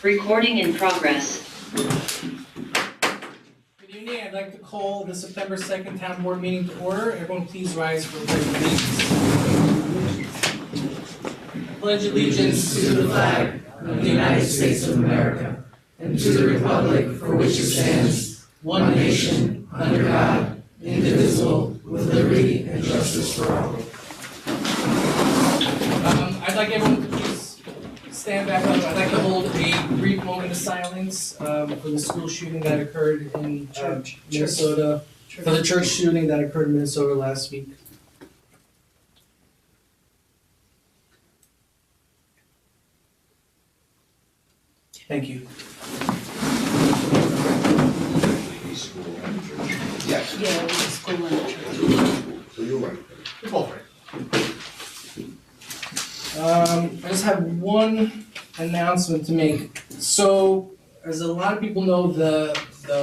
Recording in progress. Good evening, I'd like to call the September 2nd Town Board meeting to order. Everyone please rise for the Pledge of Allegiance. I pledge allegiance to the flag of the United States of America and to the republic for which it stands, one nation, under God, indivisible, with liberty and justice for all. I'd like everyone to please stand back up. I'd like to hold a brief moment of silence for the school shooting that occurred in Minnesota, for the church shooting that occurred in Minnesota last week. Thank you. Yes, Yeah, it's a school and a church. so you're right. You're both right. I just have one announcement to make. So, as a lot of people know, the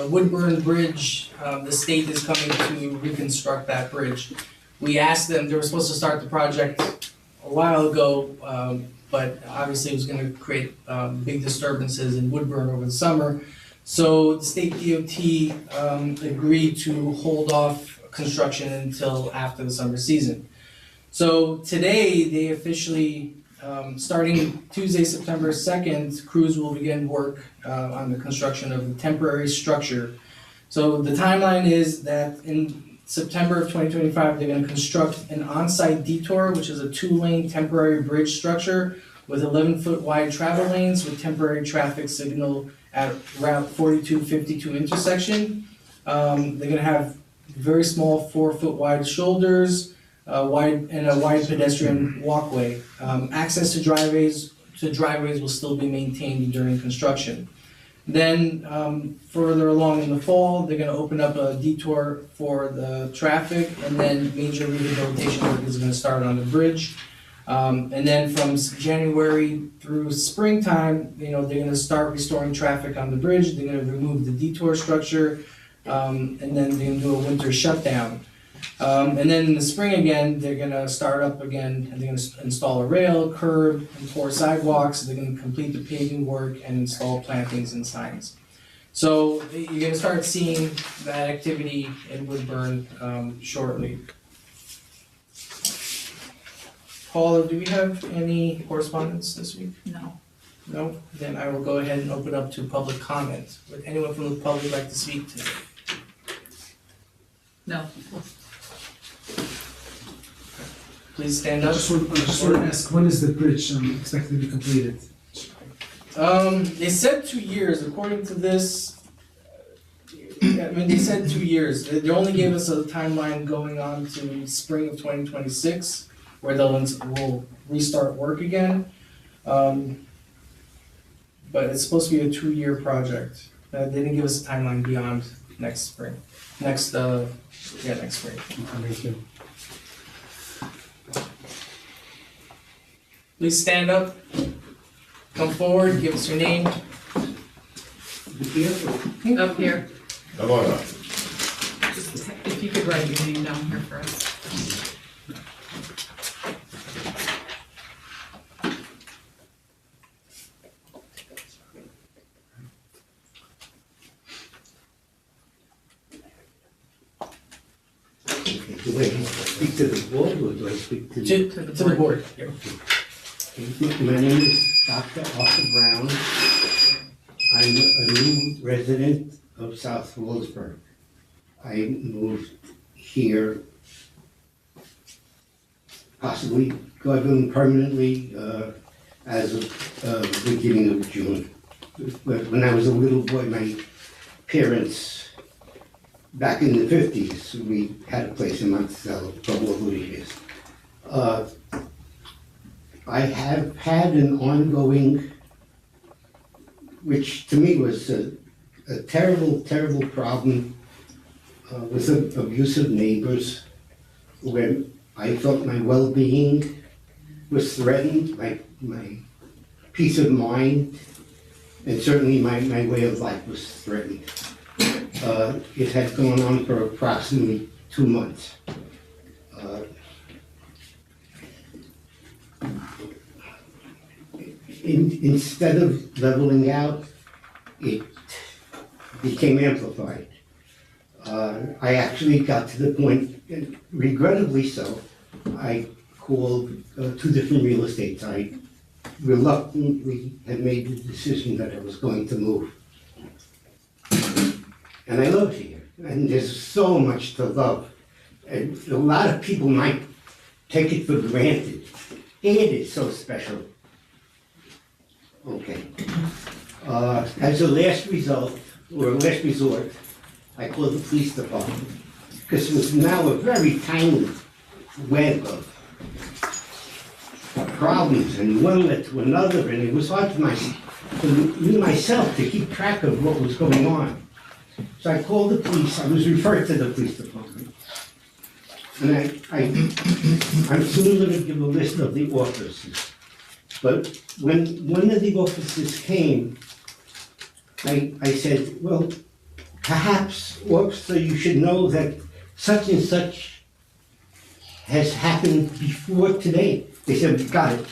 Woodburn Bridge, the state is coming to reconstruct that bridge. We asked them, they were supposed to start the project a while ago, but obviously it was gonna create big disturbances in Woodburn over the summer. So the state DOT agreed to hold off construction until after the summer season. So today, they officially, starting Tuesday, September 2nd, crews will begin work on the construction of the temporary structure. So the timeline is that in September of 2025, they're gonna construct an on-site detour, which is a 2-lane temporary bridge structure with 11-foot wide travel lanes with temporary traffic signal at Route 4252 intersection. They're gonna have very small 4-foot wide shoulders, a wide pedestrian walkway. Access to driveways will still be maintained during construction. Then further along in the fall, they're gonna open up a detour for the traffic, and then major rehabilitation work is gonna start on the bridge. And then from January through springtime, they're gonna start restoring traffic on the bridge. They're gonna remove the detour structure, and then they're gonna do a winter shutdown. And then in the spring again, they're gonna start up again, and they're gonna install a rail, curb, and pour sidewalks. They're gonna complete the paving work and install plantings and signs. So you're gonna start seeing that activity in Woodburn shortly. Paula, do we have any correspondence this week? No. No? Then I will go ahead and open up to public comment. Would anyone from the public like to speak today? No. Please stand I up. just want to ask, when is the bridge expected to be completed? They said 2 years, according to this. They said 2 years. They only gave us a timeline going on to spring of 2026, where we'll restart work again. But it's supposed to be a 2-year project. They didn't give us a timeline beyond next spring. Next spring. Thank you. Please stand up. Come forward, give us your name. Up here. Come on up. If you could write your name down here for us. Do I speak to the board or do I speak to? To the board. Here. My name is Dr. Arthur Brown. I'm a new resident of South Willisburg. I moved here, possibly going permanently as of the beginning of June. But when I was a little boy, my parents, back in the 50s, we had a place in Monticello, a couple of years. I have had an ongoing, which to me was a terrible, terrible problem with abusive neighbors, where I felt my well-being was threatened, my peace of mind, and certainly my way of life was threatened. It had gone on for approximately 2 months. instead of leveling out, it became amplified. I actually got to the point, and regrettably so, I called 2 different real estates. I reluctantly had made the decision that I was going to move. And I love here, and there's so much to love. And a lot of people might take it for granted. It is so special. Okay. As a last result, or last resort, I called the police department, because it was now a very tiny web of problems, and one led to another, and it was hard for me myself to keep track of what was going on. So I called the police. I was referred to the police department. And I'm soon going to give a list of the officers. But when one of the officers came, I said, well, perhaps, officer, you should know that such and such has happened before today. They said, we got it.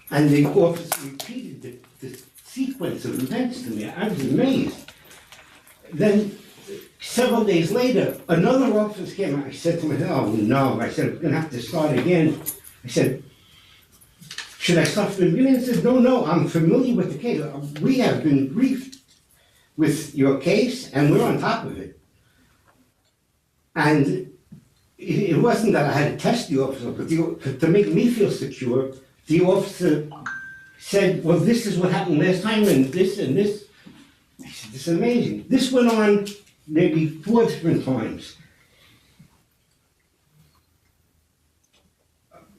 And the officer repeated the sequence of events to me. I was amazed. Then, several days later, another officer came. I said to myself, oh no. I said, I'm going to have to start again. I said, should I start from the beginning? He said, no, I'm familiar with the case. We have been briefed with your case, and we're on top of it. And it wasn't that I had to test the officer, but to make me feel secure, the officer said, well, this is what happened last time, and this and this. I said, this is amazing. This went on maybe 4 different times.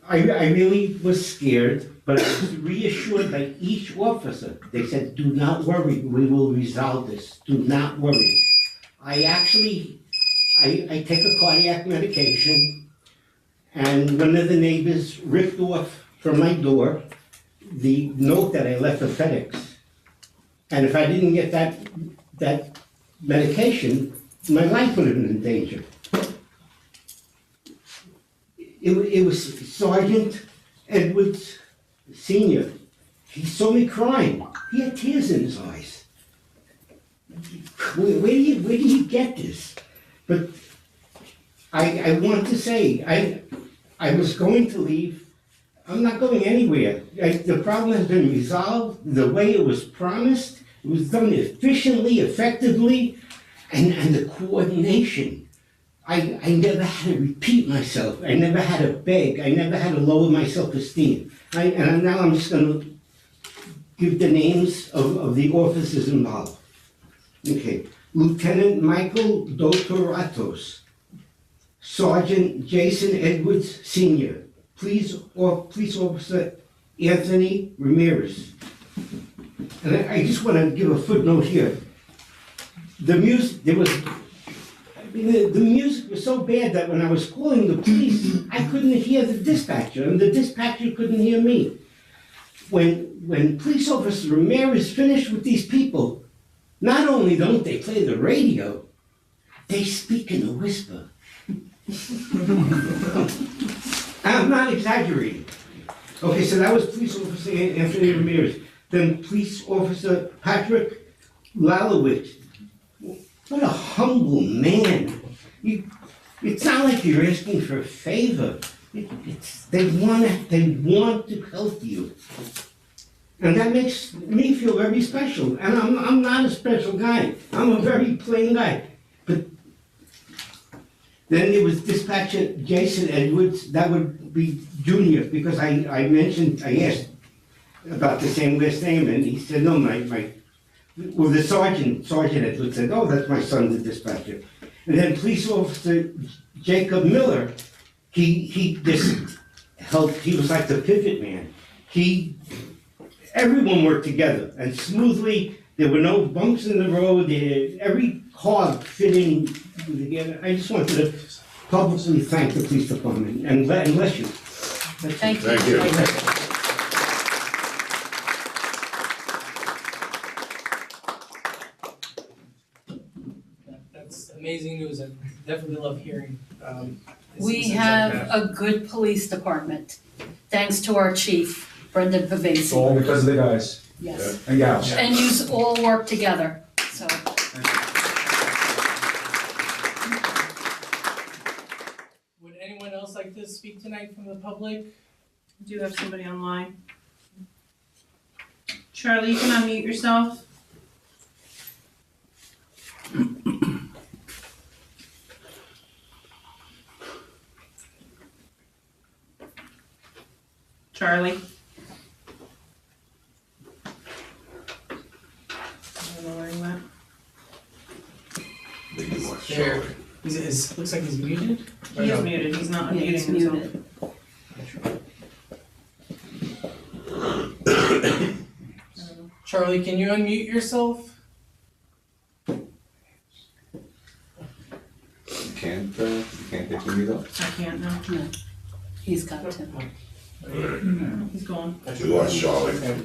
I really was scared, but I was reassured by each officer. They said, do not worry, we will resolve this. Do not worry. I take a cardiac medication, and one of the neighbors ripped off from my door the note that I left for FedEx. And if I didn't get that medication, my life would have been in danger. It was Sergeant Edwards Sr. He saw me crying. He had tears in his eyes. Where do you get this? But I want to say, I was going to leave. I'm not going anywhere. The problem has been resolved the way it was promised. It was done efficiently, effectively, and the coordination. I never had to repeat myself. I never had to beg. I never had to lower my self-esteem. And now I'm just going to give the names of the officers involved. Okay. Lieutenant Michael Dotoratos, Sergeant Jason Edwards Sr., Police Officer Anthony Ramirez. And I just want to give a footnote here. The music was so bad that when I was calling the police, I couldn't hear the dispatcher, and the dispatcher couldn't hear me. When Police Officer Ramirez finished with these people, not only don't they play the radio, they speak in a whisper. I'm not exaggerating. Okay, so that was Police Officer Anthony Ramirez. Then Police Officer Patrick Lalowitz. What a humble man. It's not like you're asking for a favor. They want to help you. And that makes me feel very special. And I'm not a special guy. I'm a very plain guy. But then there was Dispatcher Jason Edwards. That would be Junior, because I asked about the same last name, and he said, no, well, the Sergeant Edwards said, oh, that's my son, the dispatcher. And then Police Officer Jacob Miller, he just helped. He was like the pivot man. Everyone worked together, and smoothly. There were no bumps in the road. Every car fit in together. I just wanted to publicly thank the police department and bless you. Thank you. Thank you. That's amazing news. I definitely love hearing. We have a good police department, thanks to our chief, Brenda It's Pavesi, all because of the guys yes. and gals. Yeah. And you all work together, so. Would anyone else like to speak tonight from the public? Do you have somebody online? Charlie, you can unmute yourself. Charlie? I don't know where he went. Maybe more There. Charlie. Looks like he's muted? Or He is no? muted, he's not Yeah, unmuting it's himself. muted. Charlie, can you unmute yourself? You can't get the mute up? I can't now. No, he's got to. He's gone. We lost Charlie. Okay.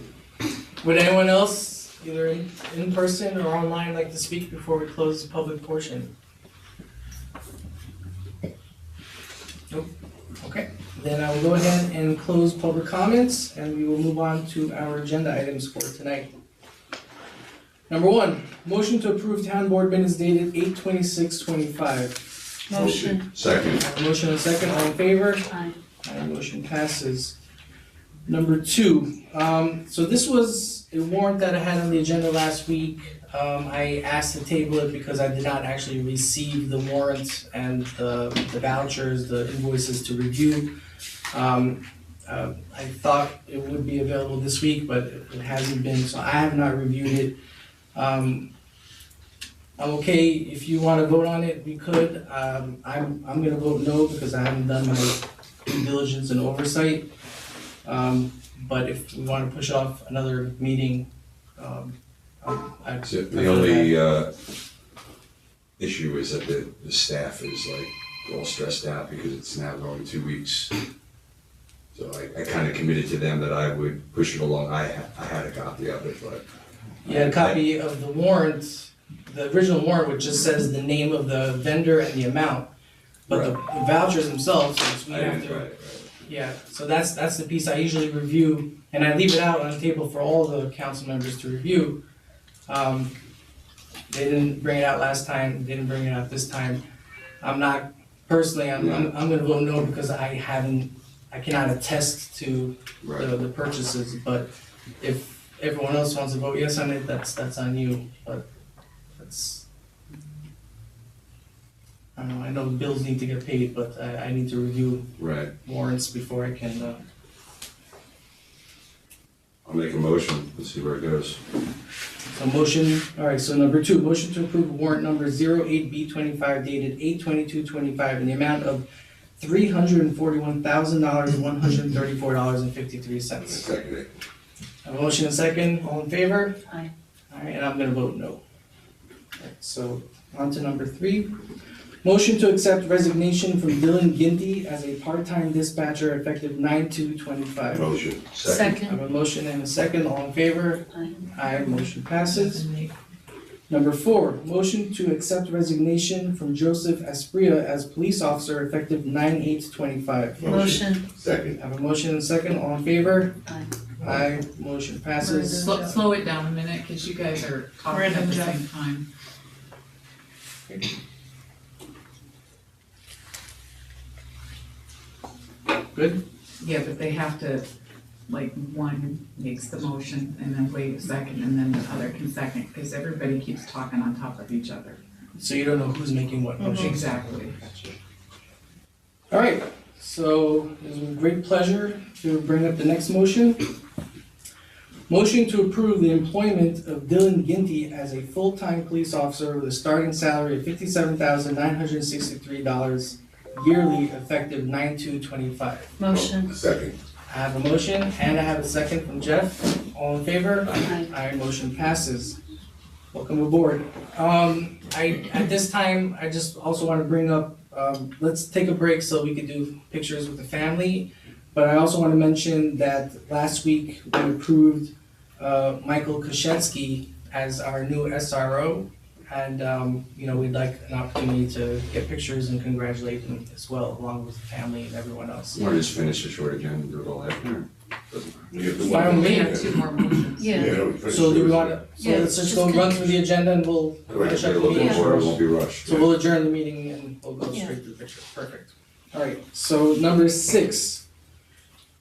Would anyone else, either in person or online, like to speak before we close the public portion? Nope. Okay, then I will go ahead and close public comments, and we will move on to our agenda items for tonight. Number one, motion to approve town board minutes dated 8/26/25. Motion. Second. I have a motion and a second, all in favor? Aye. Aye, motion passes. Number two, so this was a warrant that I had on the agenda last week. I asked to table it because I did not actually receive the warrant and the vouchers, the invoices to review. I thought it would be available this week, but it hasn't been, so I have not reviewed it. I'm okay, if you wanna vote on it, we could. I'm gonna vote no because I haven't done my due diligence and oversight. But if we wanna push off another meeting, I'd. So the only issue is that the staff is like all stressed out because it's now going 2 weeks. So I kinda committed to them that I would push it along. I had a copy of it, but. You had a copy of the warrant, the original warrant, which just says the name of the vendor and the amount. But the vouchers themselves, since we have to. Right. Yeah, so that's the piece I usually review, and I leave it out on the table for all the council members to review. They didn't bring it out last time, they didn't bring it out this time. I'm not, personally, I'm gonna vote no because I cannot attest to the purchases, but if everyone else wants to vote yes on it, that's on you, but that's. I don't know, I know bills need to get paid, but I need to review Right. warrants before I can, I'll make a motion, let's see where it goes. so motion, alright, so number two, motion to approve warrant number 08B25 dated 8/22/25 in the amount of $341,134.53. Second it. A motion and second, all in favor? Aye. Alright, and I'm gonna vote no. Alright, so on to number three. Motion to accept resignation from Dylan Ginty as a part-time dispatcher effective 9/2/25. Motion. I Second. have a motion and a second, all in favor? Aye. Aye, motion passes. Number four, motion to accept resignation from Joseph Espria as police officer effective 9/8/25. Motion. Second. I have a motion and a second, all in favor? Aye. Aye, motion passes. Slow it down a minute, cause you guys are talking at the same time. Good? Yeah, but they have to, like, one makes the motion and then wait a second and then the other can second, because everybody keeps talking on top of each other. So you don't know who's making what motion? Exactly. All right, so it's with great pleasure to bring up the next motion. Motion to approve the employment of Dylan Ginty as a full-time police officer with a starting salary of $57,963 yearly effective 9/2/25. Motion. Second. I have a motion and I have a second from Jeff. All in favor? Aye. Aye, motion passes. Welcome aboard. At this time, I just also want to bring up, let's take a break so we could do pictures with the family. But I also want to mention that last week we approved Michael Koshetsky as our new SRO. And, we'd like an opportunity to get pictures and congratulate him as well, along with the family and everyone else. Want to just finish it short again and do it all after? You have to Fine with We me. have two more motions. Yeah, no, finish So do we yours. wanna, so Yeah, let's just just go con- run through the agenda and we'll Correct, finish up a the little bit meeting. more, it won't be rushed. So we'll adjourn the meeting and we'll go Yeah. straight to the picture, perfect. Alright, so number 6.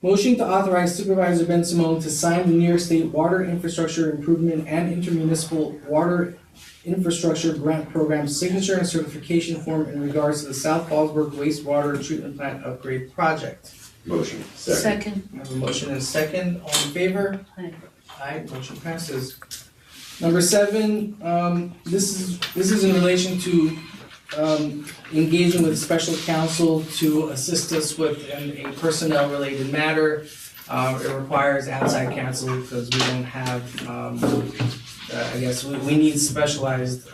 Motion to authorize Supervisor Ben Simone to sign the New York State Water Infrastructure Improvement and Intermunicipal Water Infrastructure Grant Program signature and certification form in regards to the South Fallsburg wastewater treatment plant upgrade project. Motion. second, I have a motion and a second, all in favor? Aye. Aye, motion passes. Number 7, this is in relation to, engaging with special counsel to assist us with a personnel-related matter. It requires outside counsel because we don't have, I guess, we need specialized,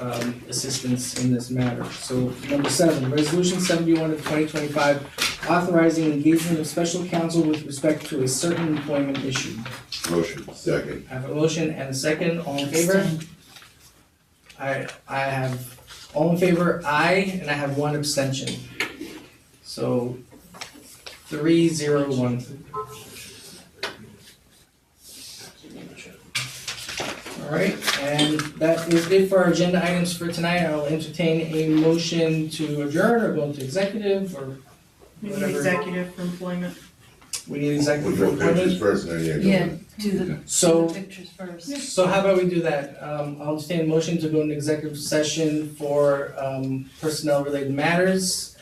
assistance in this matter. So, number 7, Resolution 71 of 2025, authorizing engagement of special counsel with respect to a certain employment issue. Motion, second. I have a motion and a second, all in favor? abstain, I have, all in favor, aye, and I have 1 abstention. So, 3-0-1. All right, and that is it for our agenda items for tonight. I'll entertain a motion to adjourn or go into executive or We need whatever. executive for employment. We need We'll executive go appointment. pictures first, and then yeah, do the So, pictures first. so how about we do that? I'll entertain a motion to go into executive session for, personnel-related matters.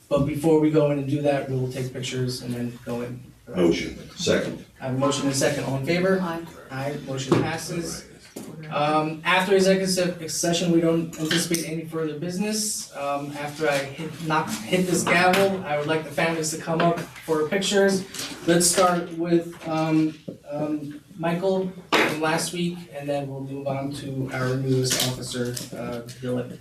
But before we go in and do that, we will take pictures and then go in. Motion. Second. I have a motion and a second, all in favor? Aye. Aye, motion passes. After executive session, we don't anticipate any further business. After I hit this gavel, I would like the families to come up for pictures. Let's start with, Michael from last week, and then we'll move on to our newest officer, Dylan.